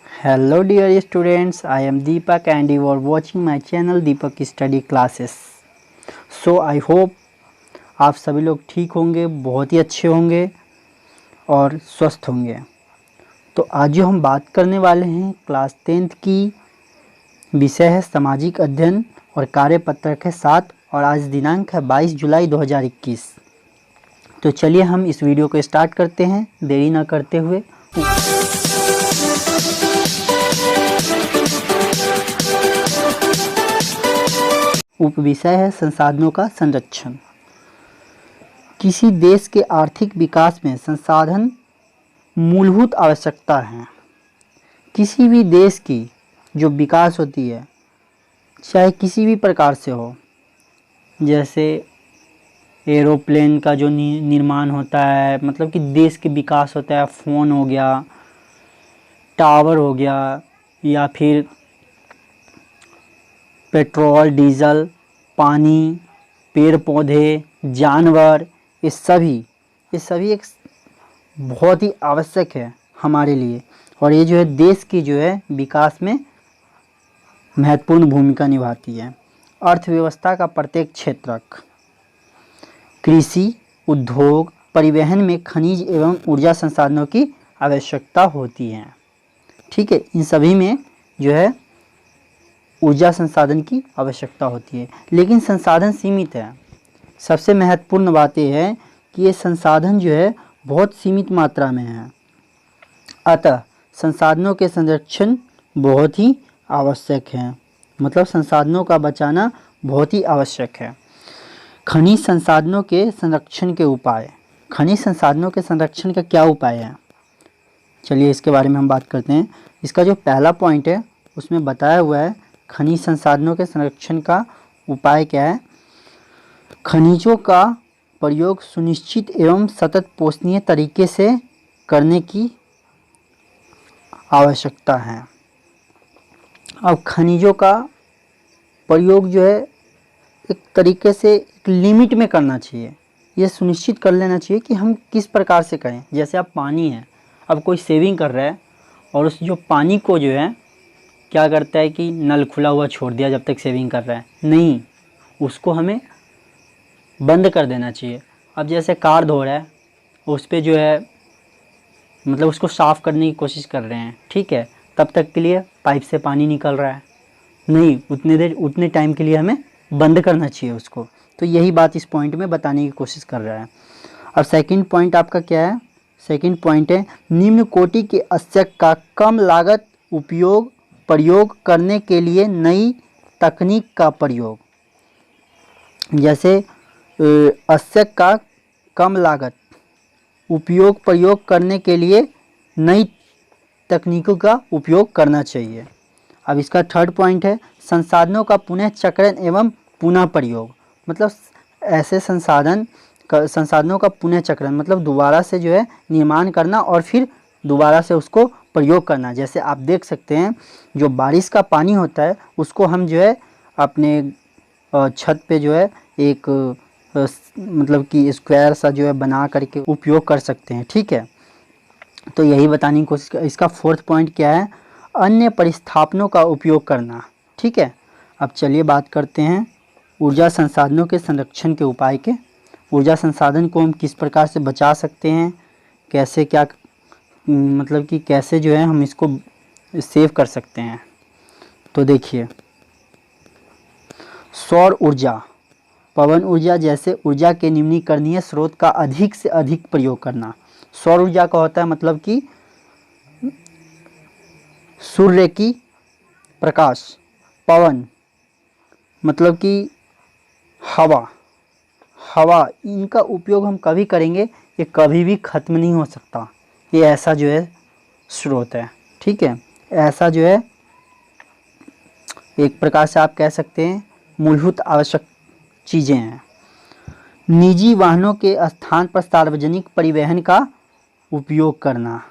Hello dear students, I am Deepak and you are watching my channel Deepak Study Classes. So I hope आप सभी लोग ठीक होंगे, बहुत ही अच्छे होंगे और स्वस्थ होंगे। तो आज जो हम बात करने वाले हैं क्लास 10th की विषय है सामाजिक अध्ययन और कार्यपत्रक है 7 और आज दिनांक है 22 जुलाई 2021। तो चलिए हम इस वीडियो को स्टार्ट करते हैं देरी ना करते हुए। उपविषय है संसाधनों का संरक्षण। किसी देश के आर्थिक विकास में संसाधन मूलभूत आवश्यकता है। किसी भी देश की जो विकास होती है, चाहे किसी भी प्रकार से हो, जैसे एरोप्लेन का जो निर्माण होता है, मतलब कि देश के विकास होता है, फ़ोन हो गया, टावर हो गया, या फिर पेट्रोल, डीजल, पानी, पेड़ पौधे, जानवर, ये सभी एक बहुत ही आवश्यक है हमारे लिए और ये जो है देश की जो है विकास में महत्वपूर्ण भूमिका निभाती है। अर्थव्यवस्था का प्रत्येक क्षेत्रक कृषि, उद्योग, परिवहन में खनिज एवं ऊर्जा संसाधनों की आवश्यकता होती है। ठीक है, इन सभी में जो है ऊर्जा संसाधन की आवश्यकता होती है, लेकिन संसाधन सीमित है। सबसे महत्वपूर्ण बात यह है कि ये संसाधन जो है बहुत सीमित मात्रा में है, अतः संसाधनों के संरक्षण बहुत ही आवश्यक है। मतलब संसाधनों का बचाना बहुत ही आवश्यक है। खनिज संसाधनों के संरक्षण के उपाय। खनिज संसाधनों के संरक्षण का क्या उपाय है, चलिए इसके बारे में हम बात करते हैं। इसका जो पहला पॉइंट है उसमें बताया हुआ है खनिज संसाधनों के संरक्षण का उपाय क्या है। खनिजों का प्रयोग सुनिश्चित एवं सतत पोषणीय तरीके से करने की आवश्यकता है। अब खनिजों का प्रयोग जो है एक तरीके से एक लिमिट में करना चाहिए। ये सुनिश्चित कर लेना चाहिए कि हम किस प्रकार से करें। जैसे अब पानी है, अब कोई सेविंग कर रहा है और उस जो पानी को जो है क्या करता है कि नल खुला हुआ छोड़ दिया जब तक सेविंग कर रहा है, नहीं, उसको हमें बंद कर देना चाहिए। अब जैसे कार धो रहा है, उस पर जो है मतलब उसको साफ़ करने की कोशिश कर रहे हैं, ठीक है, तब तक के लिए पाइप से पानी निकल रहा है, नहीं, उतने टाइम के लिए हमें बंद करना चाहिए उसको। तो यही बात इस पॉइंट में बताने की कोशिश कर रहा है। अब सेकंड पॉइंट आपका क्या है, सेकंड पॉइंट है निम्न कोटि के आवश्यक का कम लागत प्रयोग करने के लिए नई तकनीक का प्रयोग। जैसे आवश्यक का कम लागत प्रयोग करने के लिए नई तकनीकों का उपयोग करना चाहिए। अब इसका थर्ड पॉइंट है संसाधनों का पुनः चक्रण एवं पुनः प्रयोग। मतलब ऐसे संसाधनों का पुनः चक्रण मतलब दोबारा से जो है निर्माण करना और फिर दोबारा से उसको प्रयोग करना। जैसे आप देख सकते हैं जो बारिश का पानी होता है उसको हम जो है अपने छत पे जो है एक मतलब कि स्क्वायर सा जो है बना करके उपयोग कर सकते हैं, ठीक है। तो यही बताने की कोशिश कर। इसका फोर्थ पॉइंट क्या है, अन्य परिस्थापनों का उपयोग करना, ठीक है। अब चलिए बात करते हैं ऊर्जा संसाधनों के संरक्षण के उपाय के। ऊर्जा संसाधन को हम किस प्रकार से बचा सकते हैं, कैसे क्या मतलब कि कैसे जो है हम इसको सेव कर सकते हैं। तो देखिए, सौर ऊर्जा, पवन ऊर्जा जैसे ऊर्जा के निम्नीकरणीय स्रोत का अधिक से अधिक प्रयोग करना। सौर ऊर्जा का होता है मतलब कि सूर्य की प्रकाश, पवन मतलब कि हवा, इनका उपयोग हम कभी करेंगे, ये कभी भी ख़त्म नहीं हो सकता। ये ऐसा जो है स्रोत है, ठीक है, ऐसा जो है एक प्रकार से आप कह सकते हैं मूलभूत आवश्यक चीज़ें हैं। निजी वाहनों के स्थान पर सार्वजनिक परिवहन का उपयोग करना।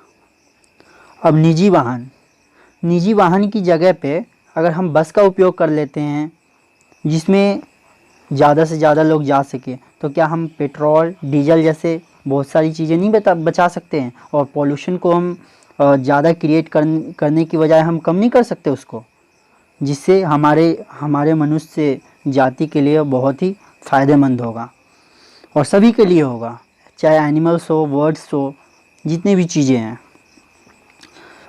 अब निजी वाहन की जगह पे अगर हम बस का उपयोग कर लेते हैं जिसमें ज़्यादा से ज़्यादा लोग जा सके, तो क्या हम पेट्रोल, डीजल जैसे बहुत सारी चीज़ें नहीं बचा सकते हैं और पॉल्यूशन को हम ज़्यादा क्रिएट करने की बजाय हम कम नहीं कर सकते उसको, जिससे हमारे मनुष्य जाति के लिए बहुत ही फ़ायदेमंद होगा और सभी के लिए होगा, चाहे एनिमल्स हो, बर्ड्स हो, जितनी भी चीज़ें हैं।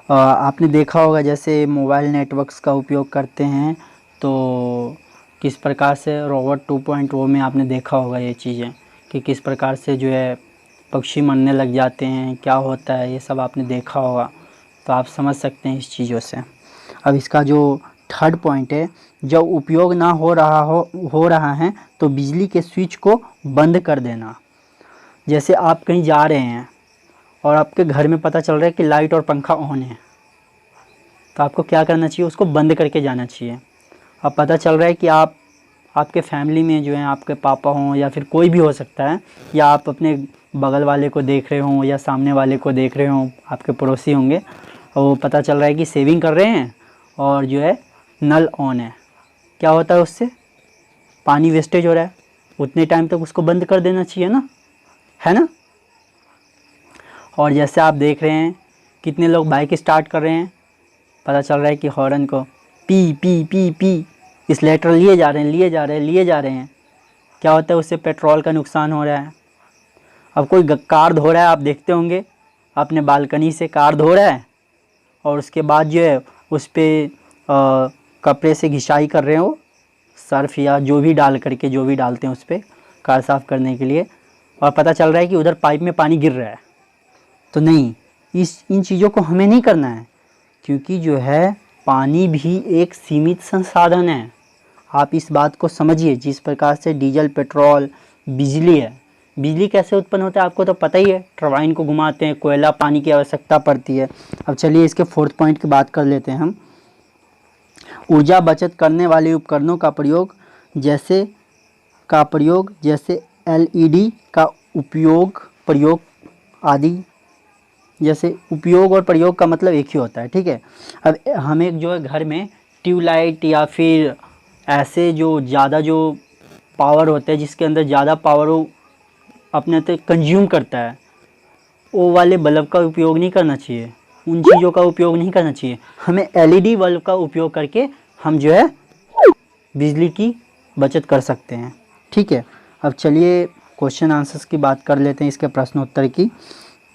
आपने देखा होगा जैसे मोबाइल नेटवर्क्स का उपयोग करते हैं तो किस प्रकार से रोबोट 2.0 में आपने देखा होगा ये चीज़ें कि किस प्रकार से जो है पक्षी मरने लग जाते हैं, क्या होता है, ये सब आपने देखा होगा। तो आप समझ सकते हैं इस चीज़ों से। अब इसका जो थर्ड पॉइंट है, जब उपयोग ना हो रहा है तो बिजली के स्विच को बंद कर देना। जैसे आप कहीं जा रहे हैं और आपके घर में पता चल रहा है कि लाइट और पंखा ऑन है, तो आपको क्या करना चाहिए, उसको बंद करके जाना चाहिए। अब पता चल रहा है कि आपके फैमिली में जो है आपके पापा हों या फिर कोई भी हो सकता है, या आप अपने बगल वाले को देख रहे हों या सामने वाले को देख रहे हों, आपके पड़ोसी होंगे, और वो पता चल रहा है कि सेविंग कर रहे हैं और जो है नल ऑन है, क्या होता है उससे पानी वेस्टेज हो रहा है, उतने टाइम तक उसको बंद कर देना चाहिए ना, है ना। और जैसे आप देख रहे हैं कितने लोग बाइक स्टार्ट कर रहे हैं, पता चल रहा है कि हॉर्न को P P P P accelerator लिए जा रहे हैं, क्या होता है उससे पेट्रोल का नुकसान हो रहा है। अब कोई कार धो रहा है, आप देखते होंगे अपने बालकनी से कार धो रहा है और उसके बाद जो है उस पर कपड़े से घिसाई कर रहे हो, सर्फ या जो भी डालते हैं उस पर कार साफ़ करने के लिए, और पता चल रहा है कि उधर पाइप में पानी गिर रहा है। तो नहीं, इन चीज़ों को हमें नहीं करना है, क्योंकि जो है पानी भी एक सीमित संसाधन है। आप इस बात को समझिए। जिस प्रकार से डीजल, पेट्रोल, बिजली है, बिजली कैसे उत्पन्न होता है आपको तो पता ही है, टरबाइन को घुमाते हैं, कोयला, पानी की आवश्यकता पड़ती है। अब चलिए इसके फोर्थ पॉइंट की बात कर लेते हैं हम। ऊर्जा बचत करने वाले उपकरणों का प्रयोग जैसे LED का प्रयोग आदि। जैसे उपयोग और प्रयोग का मतलब एक ही होता है, ठीक है। अब हमें जो है घर में ट्यूबलाइट या फिर ऐसे जो ज़्यादा जो पावर होते हैं, जिसके अंदर ज़्यादा पावर वो अपने तक कंज्यूम करता है, वो वाले बल्ब का उपयोग नहीं करना चाहिए, उन चीज़ों का उपयोग नहीं करना चाहिए। हमें LED बल्ब का उपयोग करके हम जो है बिजली की बचत कर सकते हैं, ठीक है। अब चलिए क्वेश्चन आंसर्स की बात कर लेते हैं, इसके प्रश्न उत्तर की।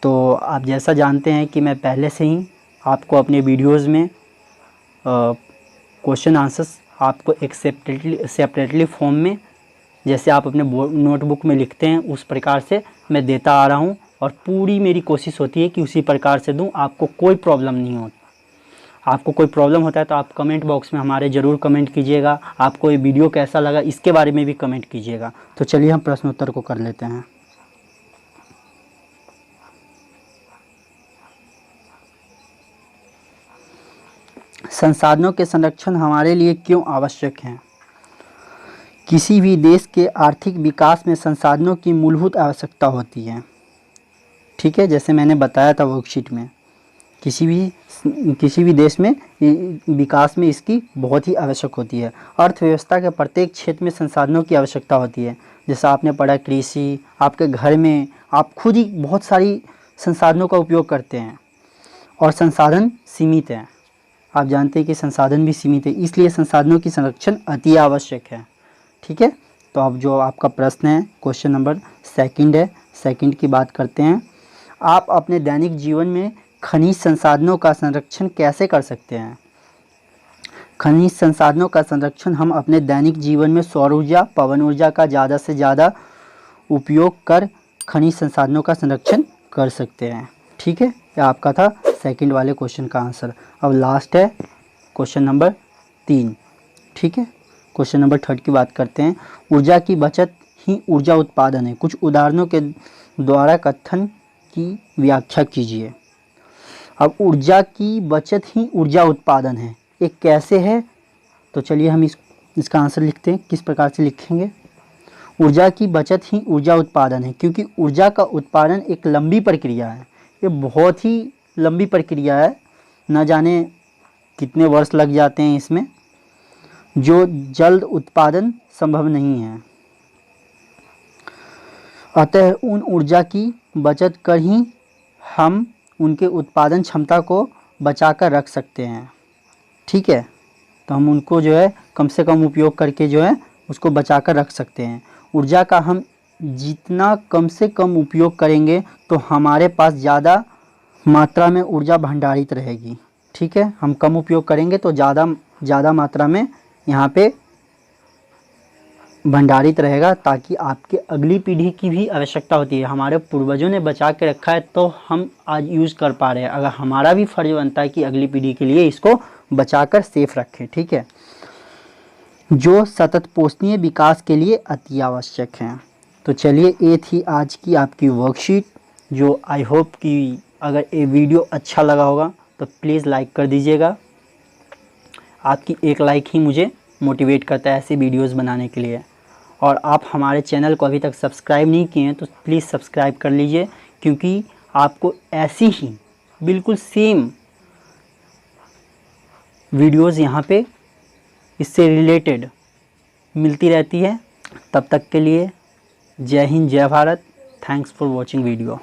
तो आप जैसा जानते हैं कि मैं पहले से ही आपको अपने वीडियोज़ में क्वेश्चन आंसर्स आपको एक सेपरेटली फॉर्म में, जैसे आप अपने नोटबुक में लिखते हैं उस प्रकार से मैं देता आ रहा हूं, और पूरी मेरी कोशिश होती है कि उसी प्रकार से दूं, आपको कोई प्रॉब्लम नहीं हो। आपको कोई प्रॉब्लम होता है तो आप कमेंट बॉक्स में हमारे ज़रूर कमेंट कीजिएगा। आपको ये वीडियो कैसा लगा इसके बारे में भी कमेंट कीजिएगा। तो चलिए हम प्रश्न उत्तर को कर लेते हैं। संसाधनों के संरक्षण हमारे लिए क्यों आवश्यक हैं? किसी भी देश के आर्थिक विकास में संसाधनों की मूलभूत आवश्यकता होती है, ठीक है। जैसे मैंने बताया था वर्कशीट में, किसी भी देश में विकास में इसकी बहुत ही आवश्यक होती है। अर्थव्यवस्था के प्रत्येक क्षेत्र में संसाधनों की आवश्यकता होती है। जैसा आपने पढ़ा कृषि, आपके घर में आप खुद ही बहुत सारी संसाधनों का उपयोग करते हैं, और संसाधन सीमित हैं। आप जानते हैं कि संसाधन भी सीमित है, इसलिए संसाधनों की संरक्षण अति आवश्यक है, ठीक है। तो अब जो आपका प्रश्न है क्वेश्चन नंबर सेकंड है, सेकंड की बात करते हैं। आप अपने दैनिक जीवन में खनिज संसाधनों का संरक्षण कैसे कर सकते हैं? खनिज संसाधनों का संरक्षण हम अपने दैनिक जीवन में सौर ऊर्जा, पवन ऊर्जा का ज़्यादा से ज़्यादा उपयोग कर खनिज संसाधनों का संरक्षण कर सकते हैं, ठीक है। यह आपका था सेकंड वाले क्वेश्चन का आंसर। अब लास्ट है क्वेश्चन नंबर 3, ठीक है। क्वेश्चन नंबर 3 की बात करते हैं। ऊर्जा की बचत ही ऊर्जा उत्पादन है, कुछ उदाहरणों के द्वारा कथन की व्याख्या कीजिए। अब ऊर्जा की बचत ही ऊर्जा उत्पादन है, ये कैसे है? तो चलिए हम इसका आंसर लिखते हैं। किस प्रकार से लिखेंगे? ऊर्जा की बचत ही ऊर्जा उत्पादन है, क्योंकि ऊर्जा का उत्पादन एक लंबी प्रक्रिया है, ये बहुत ही लंबी प्रक्रिया है, न जाने कितने वर्ष लग जाते हैं इसमें, जो जल्द उत्पादन संभव नहीं है। अतः उन ऊर्जा की बचत कर ही हम उनके उत्पादन क्षमता को बचाकर रख सकते हैं। ठीक है, तो हम उनको जो है कम से कम उपयोग करके जो है उसको बचाकर रख सकते हैं। ऊर्जा का हम जितना कम से कम उपयोग करेंगे तो हमारे पास ज़्यादा मात्रा में ऊर्जा भंडारित रहेगी। ठीक है, हम कम उपयोग करेंगे तो ज़्यादा मात्रा में यहाँ पे भंडारित रहेगा, ताकि आपके अगली पीढ़ी की भी आवश्यकता होती है। हमारे पूर्वजों ने बचा के रखा है तो हम आज यूज़ कर पा रहे हैं। अगर हमारा भी फर्ज बनता है कि अगली पीढ़ी के लिए इसको बचाकर सेफ रखें। ठीक है, जो सतत पोषणीय विकास के लिए अति आवश्यक हैं। तो चलिए, ये थी आज की आपकी वर्कशीट, जो आई होप कि अगर ये वीडियो अच्छा लगा होगा तो प्लीज़ लाइक कर दीजिएगा। आपकी एक लाइक ही मुझे मोटिवेट करता है ऐसे वीडियोस बनाने के लिए। और आप हमारे चैनल को अभी तक सब्सक्राइब नहीं किए हैं तो प्लीज़ सब्सक्राइब कर लीजिए, क्योंकि आपको ऐसी ही बिल्कुल सेम वीडियोस यहाँ पे इससे रिलेटेड मिलती रहती है। तब तक के लिए जय हिंद, जय Bharat. Thanks for watching video.